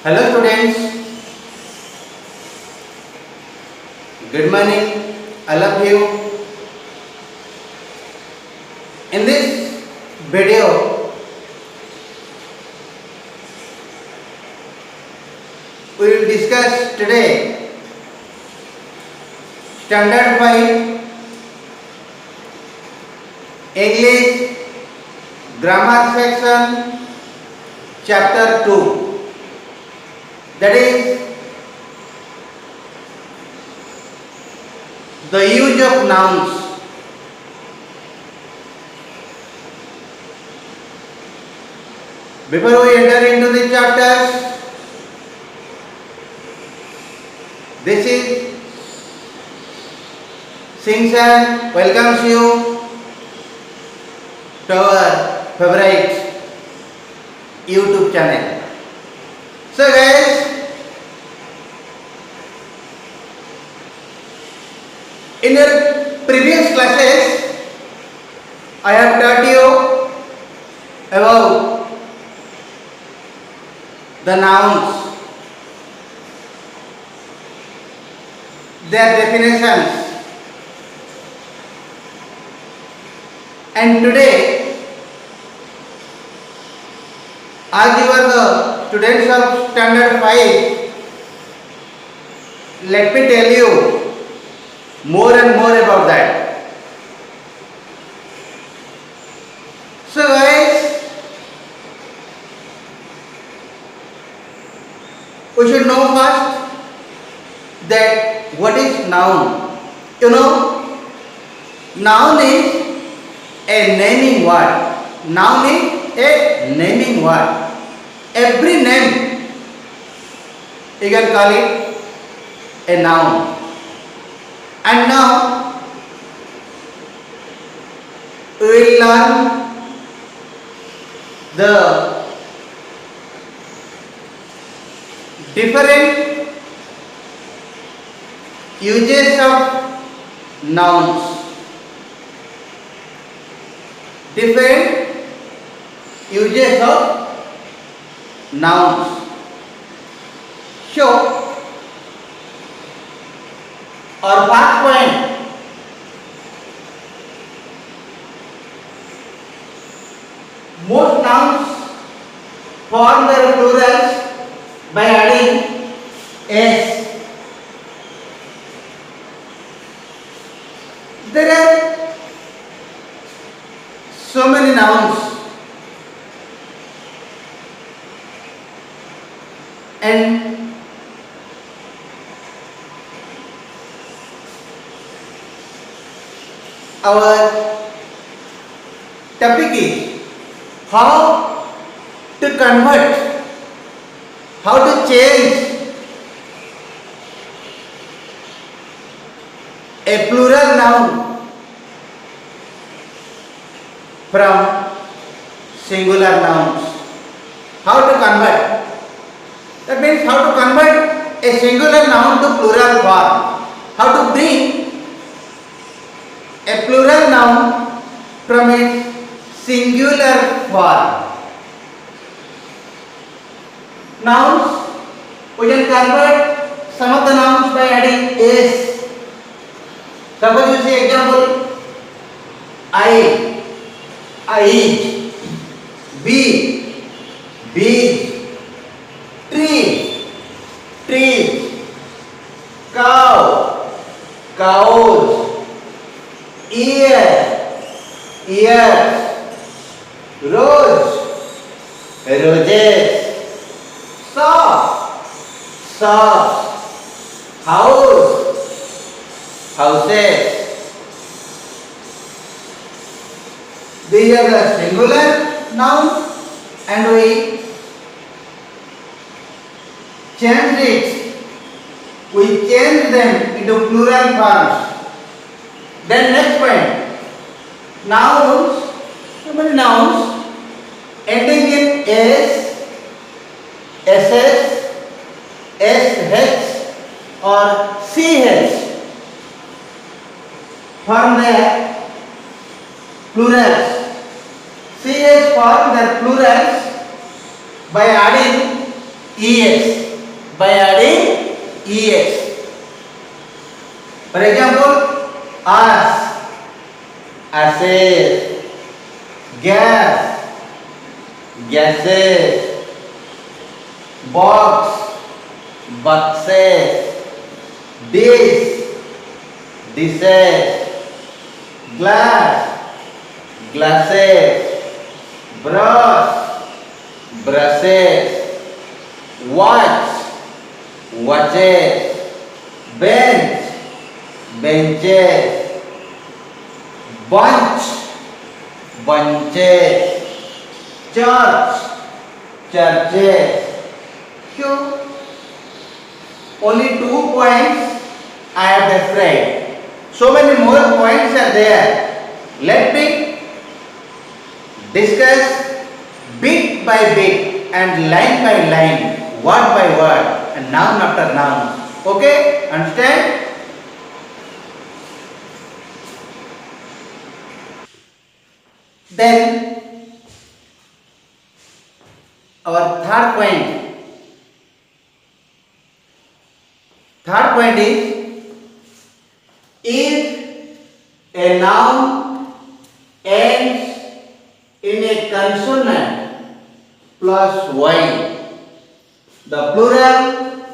Hello students, good morning, all of you. In this video, we will discuss today Standard 5 English Grammar section Chapter 2, that is the use of nouns. Before we enter into the chapters, this is Singsan welcomes you to our favorite YouTube channel. So guys, in your previous classes, I have taught you about the nouns, their definitions, and today, as you are the students of Standard 5, let me tell you more and more about that. So guys, we should know first that what is noun. You know, noun is a naming word. Noun is a naming word. Every name you can call it a noun. And now we will learn the different uses of nouns. Different uses of nouns. So, our first point, most nouns form their plurals by adding s. There are so many nouns, and our topic is how to convert, how to change a plural noun from singular nouns. How to convert? That means how to convert a singular noun to plural form. How to bring a plural noun from its singular form. Nouns, we can convert some of the nouns by adding s. Suppose you see example, I eat, bee, bees, tree, trees, cow, cows, ear, ears, rose, roses, sock, socks, house, houses. These are the singular nouns and we change them into plural forms. Then next point, nouns, how many nouns ending in s, ss, sh or ch form their plurals. Ch form their plurals by adding es by adding es. For example, as, asses, gas, gases, box, boxes, dish, dishes, glass, glasses, brush, brushes, watch, watches, bench, benches, bunch, bunches, church, churches. So, only 2 points I have described. So many more points are there. Let me discuss bit by bit and line by line, word by word and noun after noun. Okay? Understand? Then our third point. Third point is, if a noun ends in a consonant plus y, the plural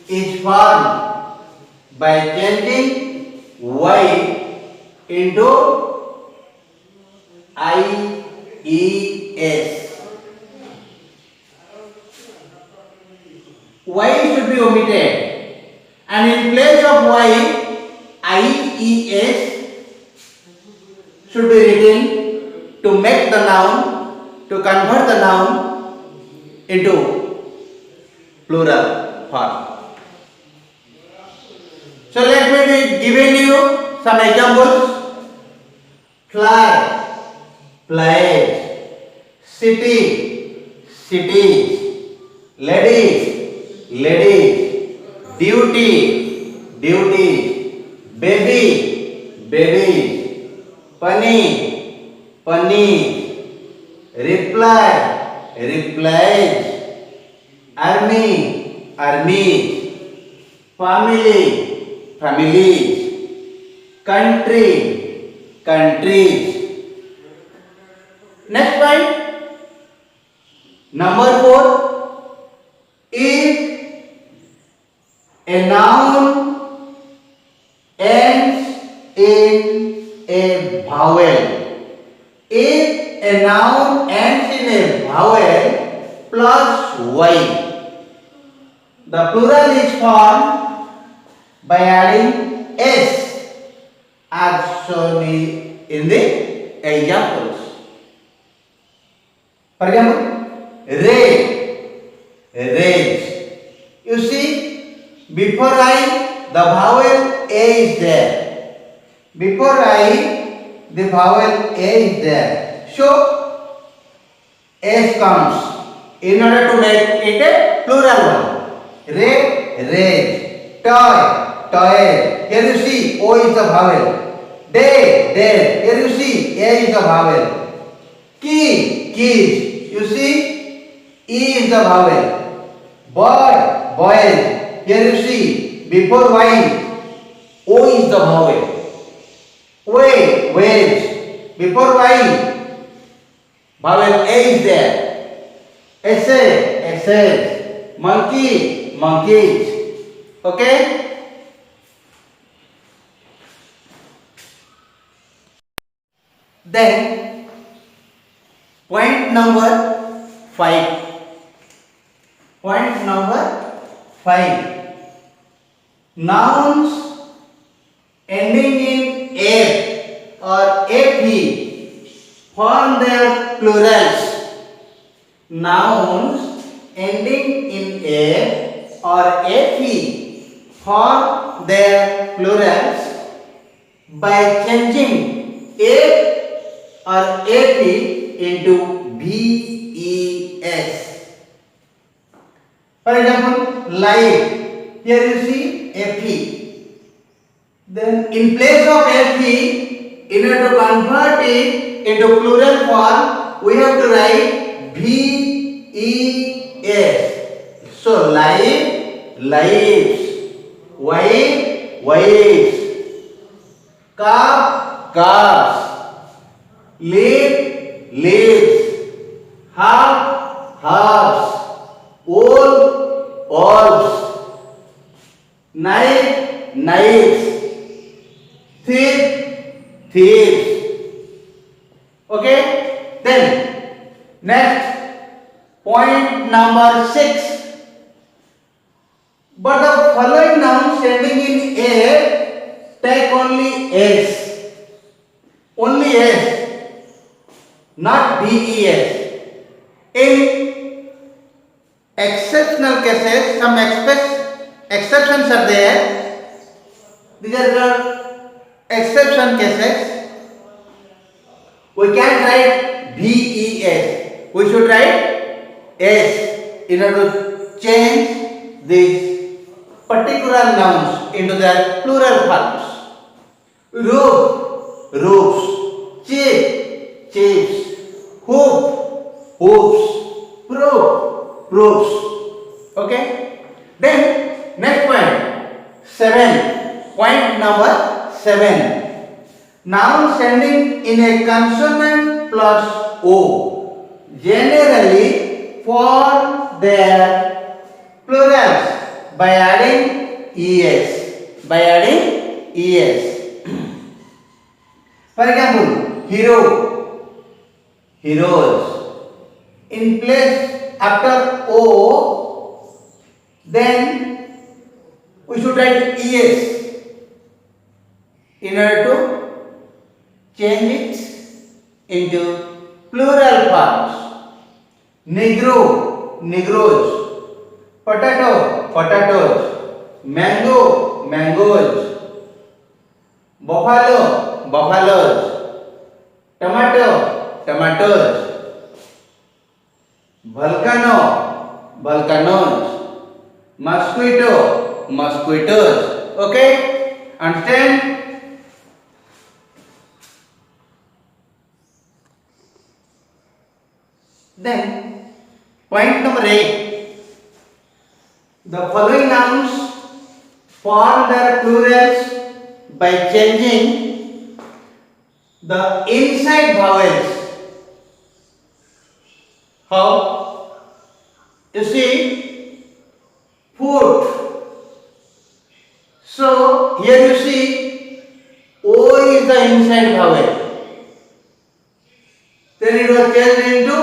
is formed by changing y into IES. Y should be omitted, and in place of y, IES should be written to make the noun, to convert the noun into plural form. So let me be giving you some examples. Fly, flies, city, cities, ladies, ladies, duty, duties, baby, babies, funny, funny, reply, replies, army, armies, family, families, country, countries. Next point, number 4, if a noun ends in a vowel, if a noun ends in a vowel plus y, the plural is formed by adding s as shown in the examples. For example, rage, rage. You see, before I, the vowel a is there. Before I, the vowel a is there. So, s comes in order to make it a plural one. Rage, toy, toy. Here you see o is the vowel. Day, day. Here you see a is the vowel. Key, keys. You see, E is the vowel. Boy, boys. Here you see, before Y, O is the vowel. Way, waves. Before Y, vowel A is there. Essay, essays. Monkey, monkeys. Okay? Then, point number 5. Point number 5. Nouns ending in A or AP form their plurals. Nouns ending in A or AP form their plurals by changing A or AP into VES. For example, life. Here you see AP. Then in place of AP, in order to convert it into plural form, we have to write VES. So live, lives. Wife, wives. Calf, calves. Live, lives. Half, halves. Old, olves. Knife, knives. Thief, thieves. Okay? Then, next, point number 6. But the following nouns ending in A take only S. Only S. Not BES. In exceptional cases, some exceptions are there. These are the exception cases. We can't write BES. We should write S in order to change these particular nouns into their plural forms. Roof, roofs. Chief, chiefs. Hoop, hoops. Proof, proofs. Okay? Then, next point. 7. Point number 7. Nouns ending in a consonant plus O generally form their plurals by adding es. By adding es. For example, hero, heroes. In place after O, then we should write es in order to change it into plural forms. Negro, negroes. Potato, potatoes. Mango, mangoes. Buffalo, buffaloes. Tomato, tomatoes. Volcano, volcanoes. Mosquito, mosquitoes. Okay? Understand? Then, point number 8. The following nouns form their plurals by changing the inside vowels. How? You see, foot. So, here you see, O is the inside vowel. Then it was changed into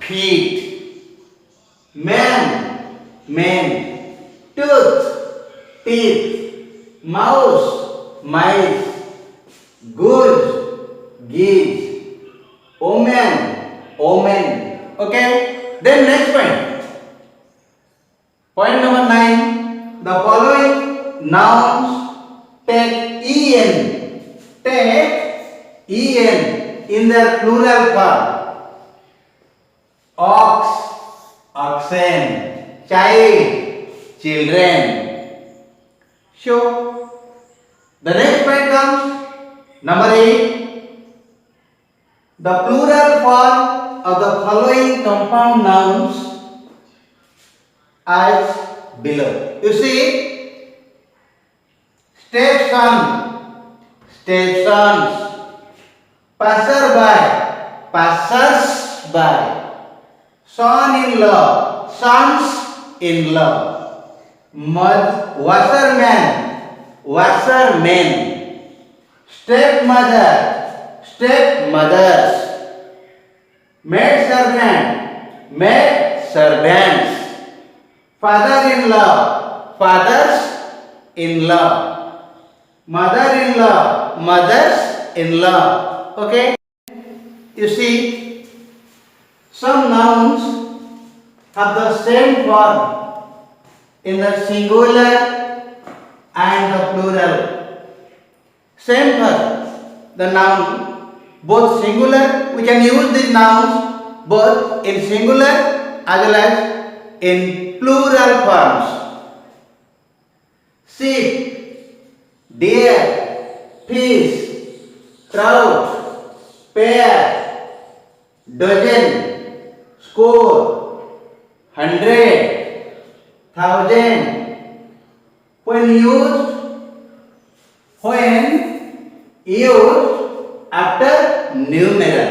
feet. Man, man. Tooth, teeth. Mouse, mice. Goose, geese. Omen, omen. Okay? Then next point. Point number 9. The following nouns take en. Take en in their plural form. Ox, oxen. Child, children. So, the next point comes number 8. The plural form of the following compound nouns as below. You see, stepson, stepsons. Passerby, passers-by. Son-in-law, sons-in-law. Washerman, washermen. Stepmother, stepmothers. Maidservant, maidservants. Father-in-law, fathers-in-law. Mother-in-law, mothers-in-law. Okay? You see, some nouns have the same form in the singular and the plural. Same for the noun, both singular, we can use these nouns both in singular as well as in plural forms. Sheep, deer, fish, trout, pair, dozen, score, 100, thousand. When used after numeral.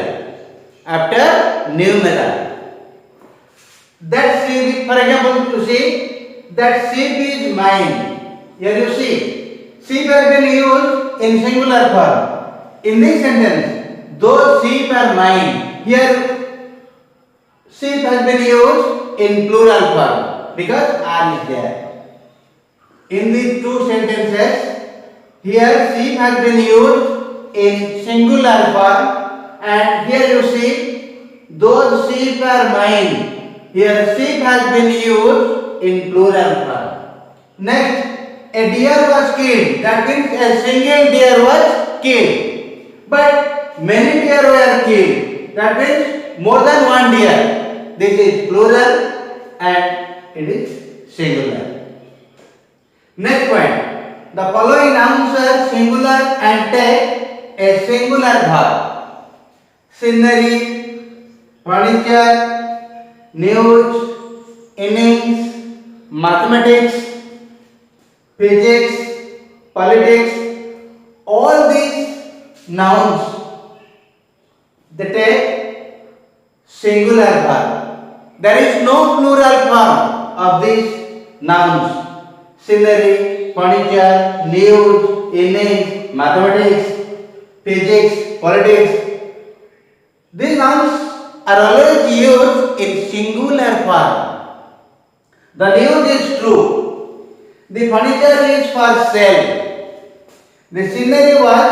After numeral. That sheep, for example, you see, that sheep is mine. Here you see, sheep has been used in singular form. In this sentence, those sheep are mine. Here, sheep has been used in plural form because are is there. In these two sentences, here sheep has been used in singular form, and here you see, those sheep are mine. Here sheep has been used in plural form. Next, a deer was killed. That means a single deer was killed. But many deer were killed. That means more than one deer. This is plural and it is singular. Next point. The following nouns are singular and take a singular verb. Scenery, furniture, news, innings, mathematics, physics, politics, all these nouns, they take singular verb. There is no plural form of these nouns. Scenery, furniture, news, innings, mathematics, physics, politics. These nouns are always used in singular form. The news is true. The furniture is for sale. The scenery was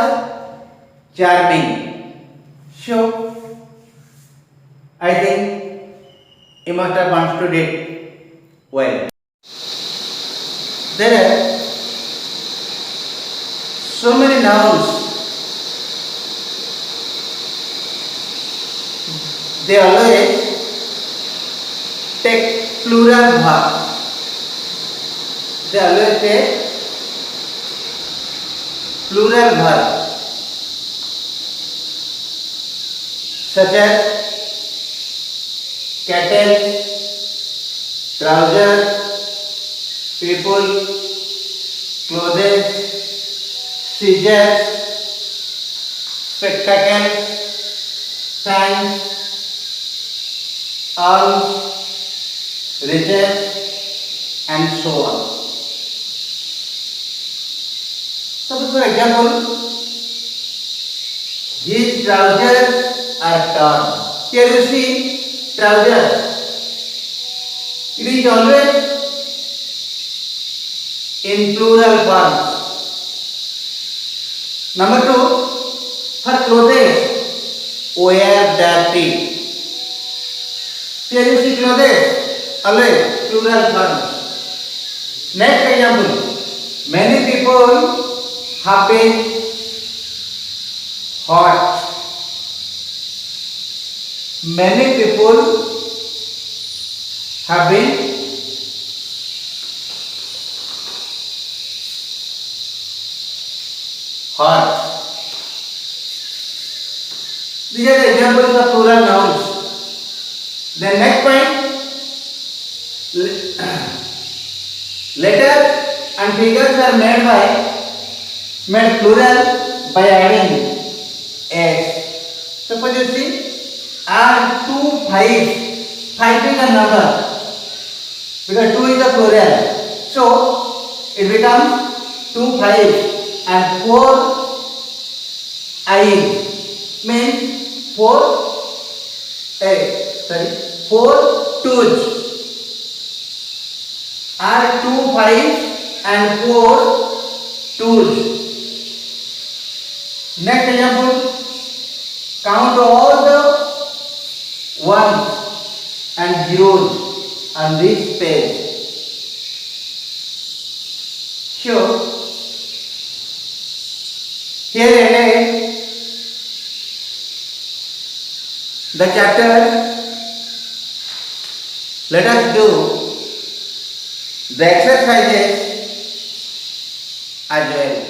charming. So, I think you must have understood it well. There are so many nouns. They always take plural verb. They always take plural verb. Such as cattle, trousers, people, clothes, scissors, spectacle, fans, arms, riches, and so on. Suppose for example, his trousers are torn. Here you see trousers. It is always in plural form. Number two, her clothes were dirty. Here you see clothes, always plural form. Next example, many people have been hurt. Many people have been hurt. These are the examples of plural nouns. The next point, letters and figures are made plural by adding s. Suppose you see, add 2 5. 5 is a number because 2 is a plural. So it becomes 2 5 and 4 I means 4 twos. Add 2 5 and 4 twos. Next example, count all the ones and zeros on this page. So, here ended the chapter. Let us do the exercises as well.